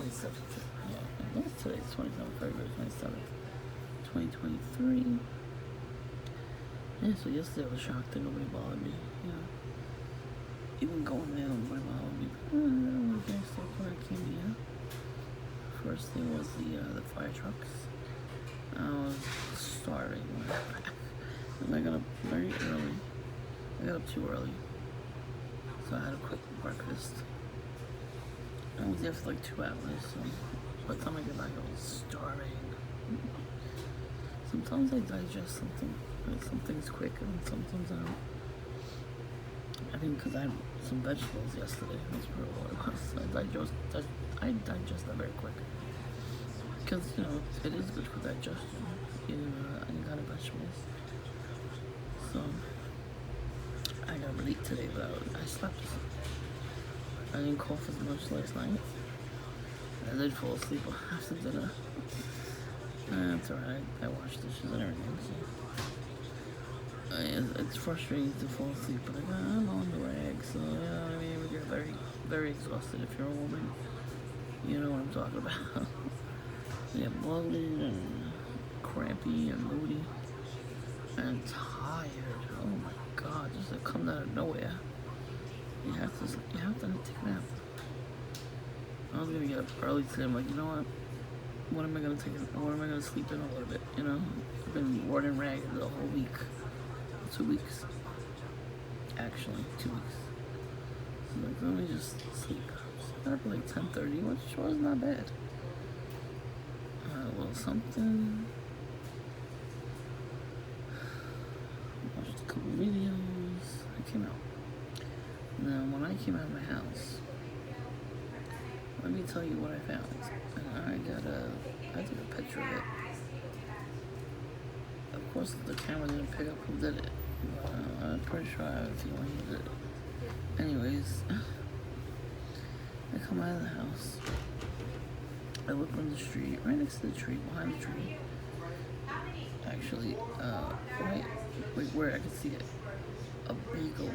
27th. Yeah, and that's today's 27th, February 27th, 2023. Yeah, so yesterday I was shocked that nobody bothered me. You know, even going there, nobody bothered me. I don't really get stuff when I came here. First thing was the fire trucks. I was starving. And I got up very early. I got up too early. So I had a quick breakfast. I was there for like 2 hours, so by the time I get back I was starving. Sometimes I digest something, like something's quick, and sometimes I don't. I think because I had some vegetables yesterday, that's probably what it was. I digest that very quick. Because, you know, it is good for digestion, eating any kind of vegetables. So, I got to eat today, but I slept. I didn't cough as much last night. I did fall asleep after dinner. That's alright. I washed dishes and everything, so it's frustrating to fall asleep, but I'm on the rag, so you know what I mean. You're very, very exhausted if you're a woman. You know what I'm talking about. You get bloated and crampy and moody and tired. Oh my God, just like come out of nowhere. You have to take a nap. I was gonna get up early today. I'm like, you know what? What am I gonna sleep in a little bit? You know, I've been running ragged the whole week. 2 weeks, actually, 2 weeks. So like, let me just sleep. So I got up at like 10:30, which was not bad. A little something. Watched a couple videos. I came out. Now, when I came out of my house, let me tell you what I found. I took a picture of it. Of course, the camera didn't pick up who did it. I'm pretty sure I have a feeling he did it. Anyways, I come out of the house. I look on the street, right next to the tree, behind the tree. Actually, right, like where I can see it. A beagle.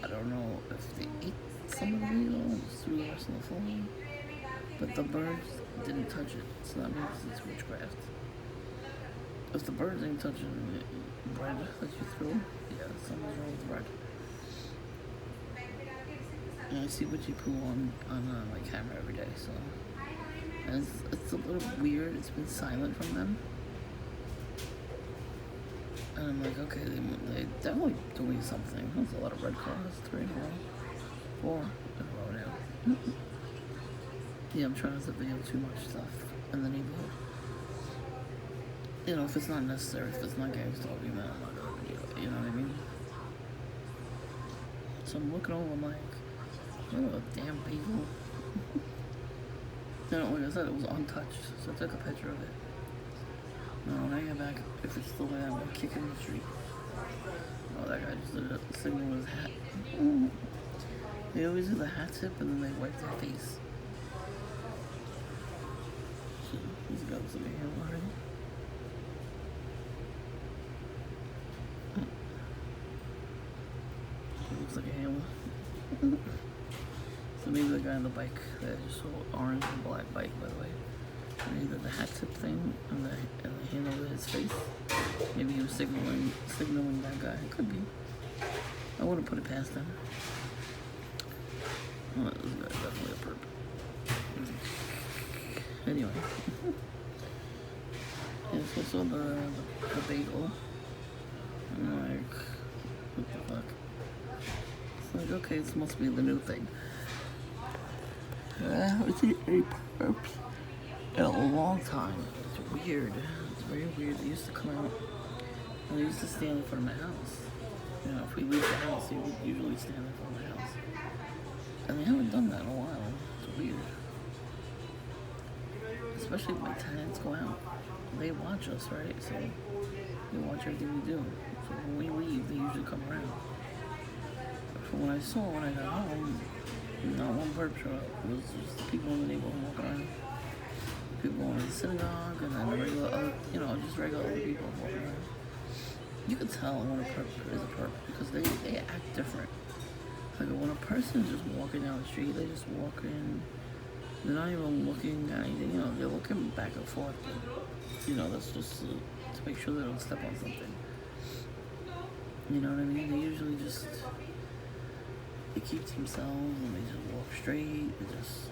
I don't know if they ate some of the beagle and just threw the rest on the floor. But the birds didn't touch it, so that means it's witchcraft. If the birds ain't touching the bread that you threw, yeah, something's wrong with the bread. And I see witchy poo on my camera every day, so and it's a little weird. It's been silent from them, and I'm like, okay, they definitely doing something. There's a lot of red cars, 3 in a row, 4 in a row now. Yeah, I'm trying to video too much stuff in the neighborhood. You know, if it's not necessary, if it's not gang stalking, then I'm not gonna video it, you know what I mean? So I'm looking over, I'm like, oh, damn beagle. You know, like I said, it was untouched, so I took a picture of it. Now, when I get back, if it's still there, I'm gonna kick it in the street. Oh, that guy just did a signal with his hat. They always do the hat tip and then they wipe their face. He's got something here already. He looks like a hammer. So maybe the guy on the bike, that just saw orange and black bike, by the way. Either the hat tip thing and the hand over his face. Maybe he was signaling that guy. It could be. I wouldn't put it past him. Oh, this guy's definitely a perp. Anyway. Yeah, so I saw the bagel. I'm like, what the fuck? It's like, okay, this must be the new thing. I haven't seen any perps in a long time. It's weird. It's very weird. They used to come out and they used to stand in front of my house. You know, if we leave the house, they would usually stand in front of the house. And they haven't done that in a while. It's weird. Especially when my tenants go out. They watch us, right? So they watch everything we do. So when we leave, they usually come around. But from what I saw when I got home, not one perp showed up. It was just people in the neighborhood walking around. People going to the synagogue, and then regular other, just regular other people walking around. You can tell when a perp is a perp because they act different. Like when a person is just walking down the street, they just walking. They're not even looking at anything. You know, they're looking back and forth. But, you know, that's just to make sure they don't step on something. You know what I mean? They usually just they keep to themselves and they just walk straight. They just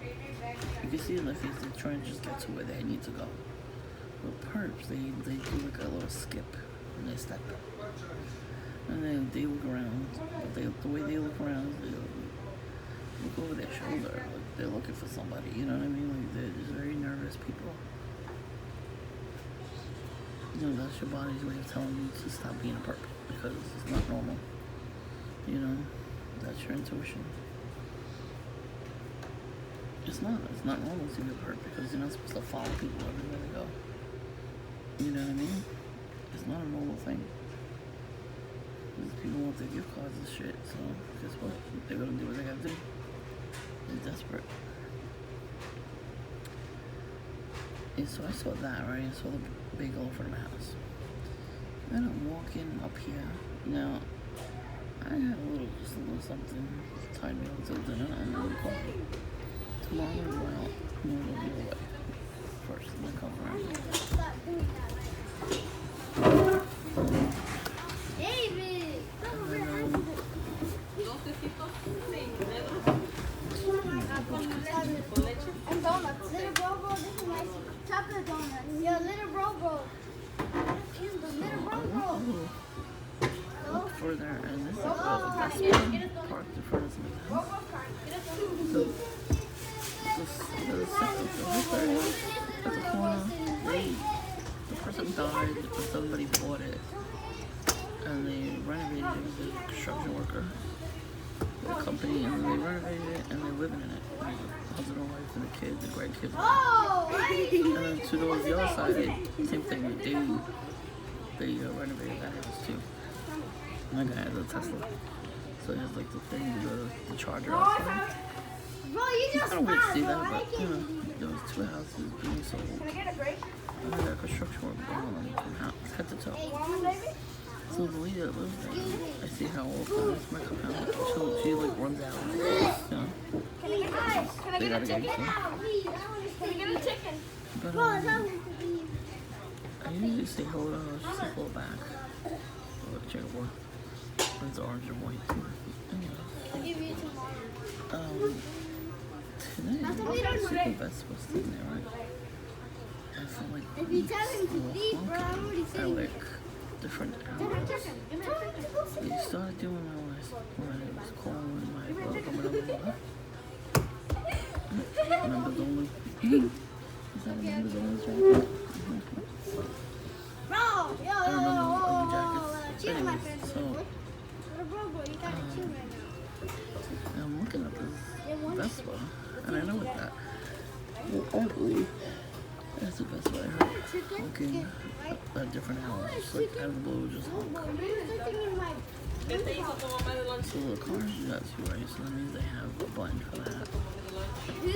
you can see in their face they're trying to just get to where they need to go. But perps, they do like a little skip and they step. And then they look around. But the way they look around, they look over their shoulder. Like they're looking for somebody. You know what I mean? Like they're just very nervous people. You know, that's your body's way of telling you to stop being a perp because it's not normal. You know, that's your intuition. It's not normal to be a perp because you're not supposed to follow people everywhere they go. You know what I mean? It's not a normal thing. Because people want their gift cards and shit, so guess what? They're gonna do what they gotta do. They're desperate. And so I saw that, right? I saw the big old front of my house. Then I'm walking up here. Now, I had just a little something tied me up until dinner, and then coffee. Tomorrow I'm gonna go out. I'm gonna go away first, and then come around. David! And donuts. Little bro, this is my chocolate donuts. Yo, little bro. Little bro. Look further, and this is the best one parked in front of my house. So, the second floor, at the corner, the person died, and somebody bought it, and they renovated it with a construction worker, the company, and they renovated it, and they're living in it. Like the husband and wife and the kids, the grandkids. And then two doors the other side, same thing. They renovated that house too. And that guy has a Tesla, so he has like the thing, the charger outside. Bro, you just I don't really see that, but you know, there was two houses being sold. Can I get a break? And they got construction work going on from house head to toe. So the lady that lives there, I see how old my compound. She like runs out. You know, they gotta get anything. Can I get a chicken? But I usually say hello to her. She says hello back. Or the chicken boy. It's orange and white. I'll give you tomorrow. Today, super best supposed to be in there, right? I feel like If you tell him to leave, bro, I'm already I saying like different hours. They started doing it when I was calling my brother coming over. Remember the only is that remember the only jacket? Bro, I don't remember the other jackets. chill my Anyways, friend. so Bro, you gotta chill right now. I'm looking at this Vespa, and I know what that. I believe that's the best way I heard. Looking at different hours, like out of the blue, just honk. So the cars do that too, right? So that means they have a button for that.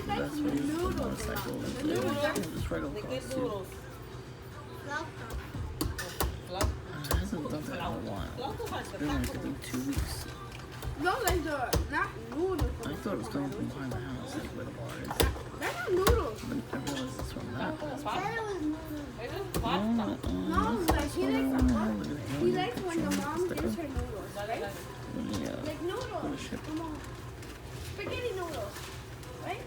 That's what is the motorcycle. Just regular cars too. It hasn't done that in a while. It's been like I think 2 weeks. Those are not noodles. I thought it was coming from behind the house, like where the bar is. They're not noodles. But I realized it's from that. No, like he likes when the mom gives her noodles, right? Yeah. Like noodles. Come on. Spaghetti noodles, right?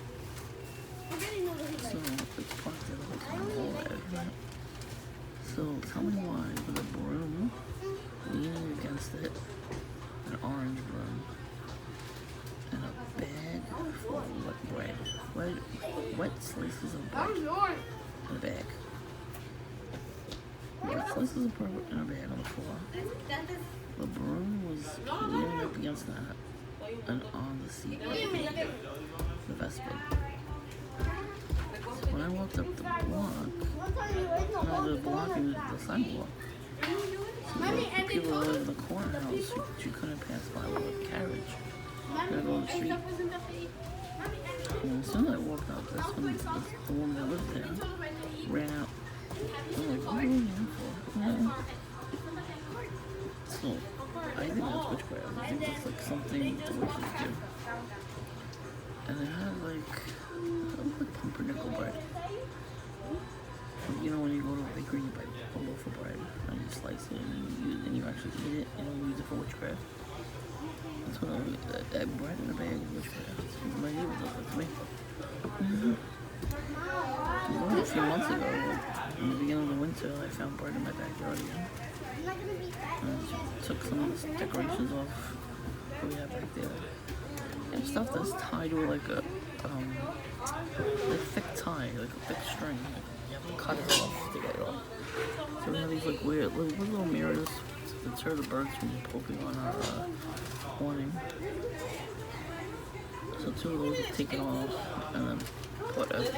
Spaghetti noodles he So likes. it's parked there the whole time, all red, right? So tell me why with a broom leaning against it, an orange broom, and a bag full of wet bread, wet slices of bread in a bag. Wet slices of bread in a bag on the floor. The broom was leaning up against that and on the seat, the Vespa. When I walked up the block, no, the block is the sidewalk. So the people that live in the corner house, she couldn't pass by with a carriage. Gotta go on the street. And as soon as I walked out, that's when the woman that lived there ran out. I'm like, what are you here for? So, I think that's witchcraft. I think that's like something the witches do. And it had like pumpernickel bread. You know when you go to a bakery, you buy a loaf of bread and you slice it and you actually eat it. You don't use it for witchcraft. That's what that bread in a bag is witchcraft. My neighbor does that to me. A few months ago, in the beginning of the winter, I found bread in my backyard again. I took some of the decorations off that we have back there. And stuff that's tied with like a thick tie, like a thick string. You have to cut it off to get it off. So we have these like weird little mirrors to deter the birds from poking on our awning. So two of those are taken off and then put over the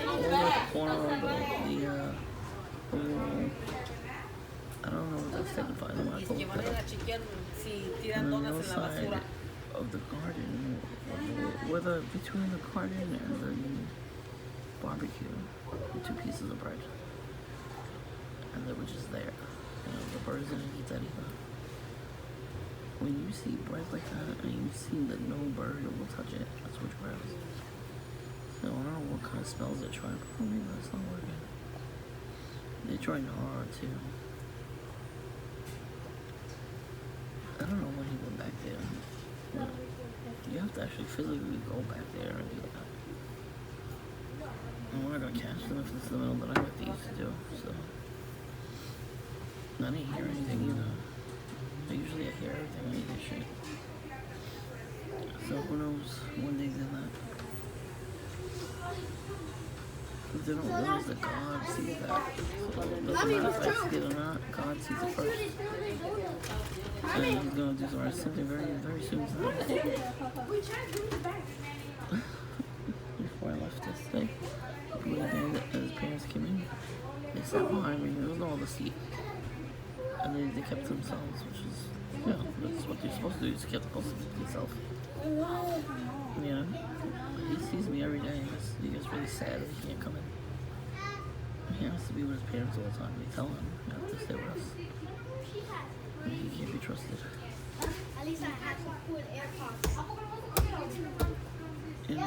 corner of the wall. I don't know what that signifies. I'm not going to look that up. And then the other side of the garden, between the garden and the barbecue, the two pieces of bread. And they were just there. You know, the birds didn't eat that either. When you see bread like that and you see that no bird will touch it, that's witchcraft. So I don't know what kind of spells they're trying, but maybe that's not working. They're trying hard too. I don't know when he went back there. But you have to actually physically go back there and do that. And we're not gonna catch them if it's the middle of the night like they used to do, so. I didn't hear anything either. Usually I hear everything when you get shit. So who knows when they did that. If they don't realize that God sees that. So it doesn't matter if I see it or not, God sees it first. And he's gonna do something very, very soon. Before I left yesterday, as his parents came in, they sat behind me. There was no other seat. And they kept to themselves, which is, that's what you're supposed to do, you just keep close to yourself. You know? He sees me every day, he gets really sad that he can't come in. He has to be with his parents all the time. They tell him, you have to stay with us. He can't be trusted. At least I have some cool AirPods. You know?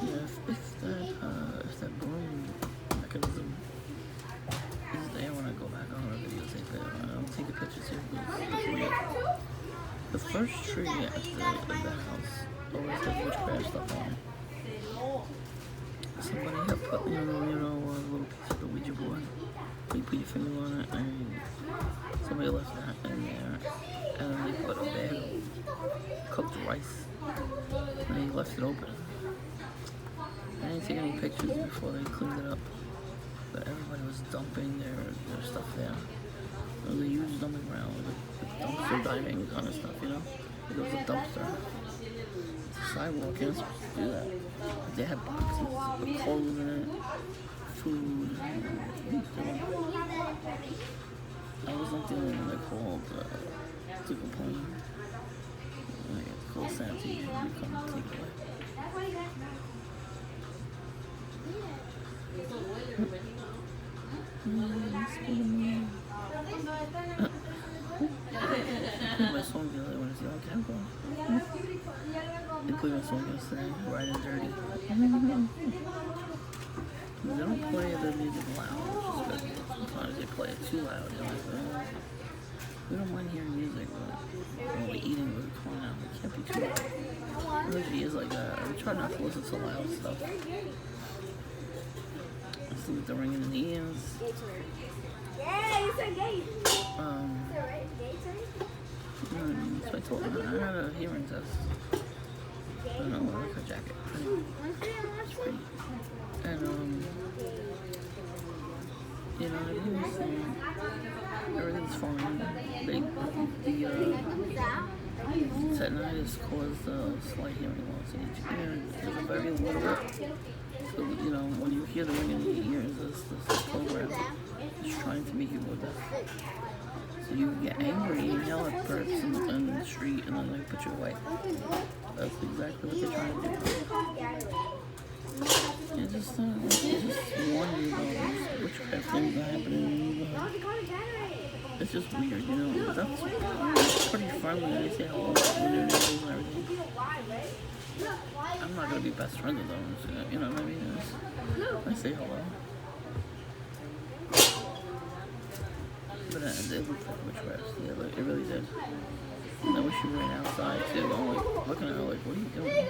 Yeah, if that broom mechanism is there when I go back on our videotape it, I'll take a picture too. The first tree at the house always has witchcraft stuff on it. Somebody had put, a little piece of the Ouija board. You put your finger on it, and somebody left that in there. And then they put a bag of cooked rice, and they left it open. I didn't take any pictures before they cleaned it up, but everybody was dumping their stuff there. It was a huge dumping ground, with dumpster diving kind of stuff, you know? It was a dumpster. It's a sidewalk, you're not supposed to do that. They had boxes with clothes in it, food, I was not the only one that called to complain. I had to call sanitation to come take it away. My song the other one is on camera. They played my song yesterday, Right and Dirty. They don't play the music loud, which is good. Sometimes they play it too loud. You're like, we don't mind hearing music, but when we're eating, we're calling out. It can't be too loud. It usually is like that. I try not to listen to loud stuff. Listen with the ringing in the ears. Yeah, you said gay. So I told her I had a hearing test. I don't know, I like her jacket. It's pretty. And everything's fine. The tetanitis caused slight hearing loss in each ear. There's a very little bit. So, when you hear the ringing in your ears, this program is trying to make you go deaf. So you get angry and yell at birds in the street and then they put you away. That's exactly what they're trying to do. It's just warning you about witchcraft things that happen in the neighborhood. it's just weird, you know. That's pretty friendly. They say hello when they're neighbors and everything. I'm not gonna be best friends with them. So, you know what I mean? I say hello. But it looked like witchcraft. Yeah, it really did. And I wish you ran outside too. I'm like looking at her like, what are you doing?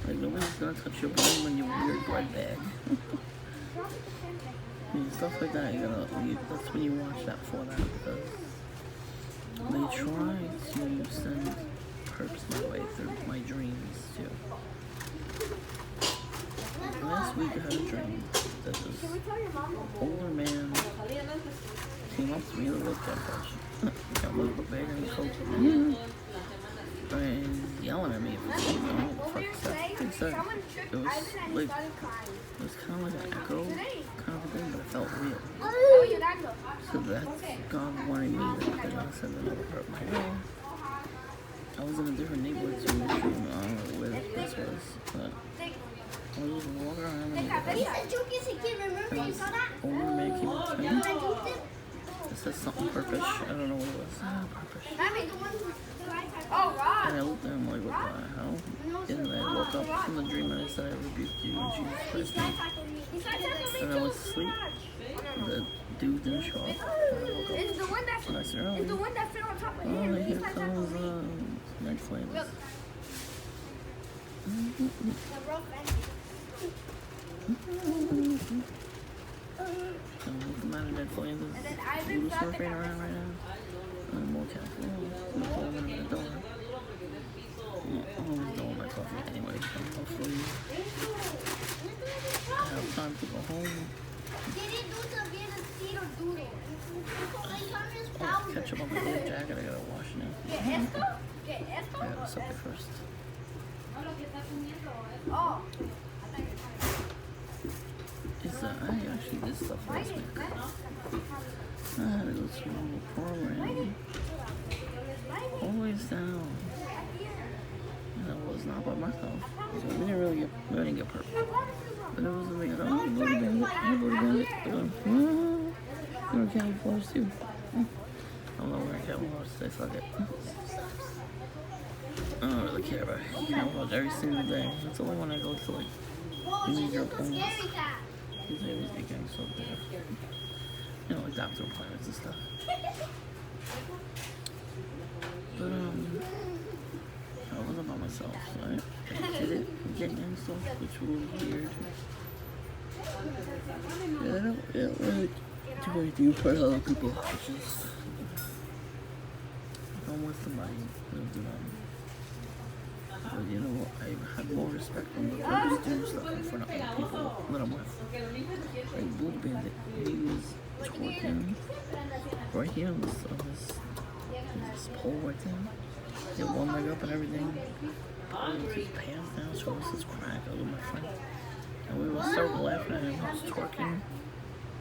Like nobody's gonna touch your brain when you weird bread bag. I mean, stuff like that, that's when you watch that for that, because they try to send perps my way through my dreams too. Last week I had a dream that this older man came up to me and looked at me. Got a little bit bigger and coat. And yelling at me for something. I don't know what the fuck he said. It was like, it was kind of like an echo kind of a thing, but it felt real. So that's God warning me that they're gonna send another hurt my way. I was in a different neighborhood, so I don't know where this was, but I was just walking around in the neighborhood. Older man came up to me. It says something purplish. I don't know what it was. Purplish. And I looked at him like, what the hell? And I woke up from the dream and I said, I rebuked you in Jesus Christ's name. And I was asleep. The dude didn't show up. It's the one that Nice and early. it's the one that fell on top of him. Oh, here comes Night Flames. Look. The man of Night Flames is blue surfing around right now. More careful. I'm holding in the door. I'm always doing my coffee anyway, so hopefully I have time to go home. Oh, ketchup on my blue jacket. I gotta wash now. I gotta soak it first. I actually did stuff last week. I had to go to a program. Always down. And I was not by myself. So we didn't get perfect. But it was like, oh, Bloody Bandit, hey, Bloody Bandit. You know, County Floors too. I don't know where County Floors today, fuck it. I don't really care about County Floors every single day. That's the only one I go to, like, major appointments. These areas get getting so there. You know, like doctor appointments and stuff. But, I wasn't by myself, so I did it again and stuff, which was weird. Yeah, I don't really do anything for other people, which is, if I'm with somebody, I'll do that. But you know, I have more respect when the workers do stuff in front of other people that I'm with. Like Bloody Bandit, he was twerking right here on this pole right there. He had one leg up and everything. Pulled his pants down, showed us his crack. I was with my friend. And we were so laughing at him. He was twerking.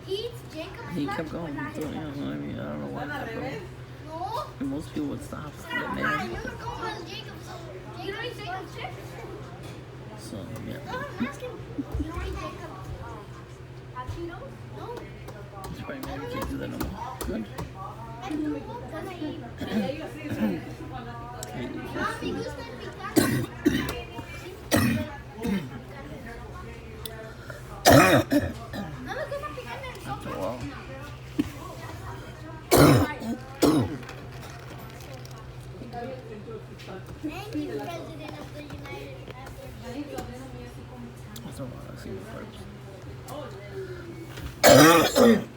And he kept going. So, you know what I mean? I don't know why he kept going. And most people would stop and get mad. So, yeah. He's probably mad he can't do that no more. Good. After a while. Thank you, President of the United That's a lot. I've seen the first.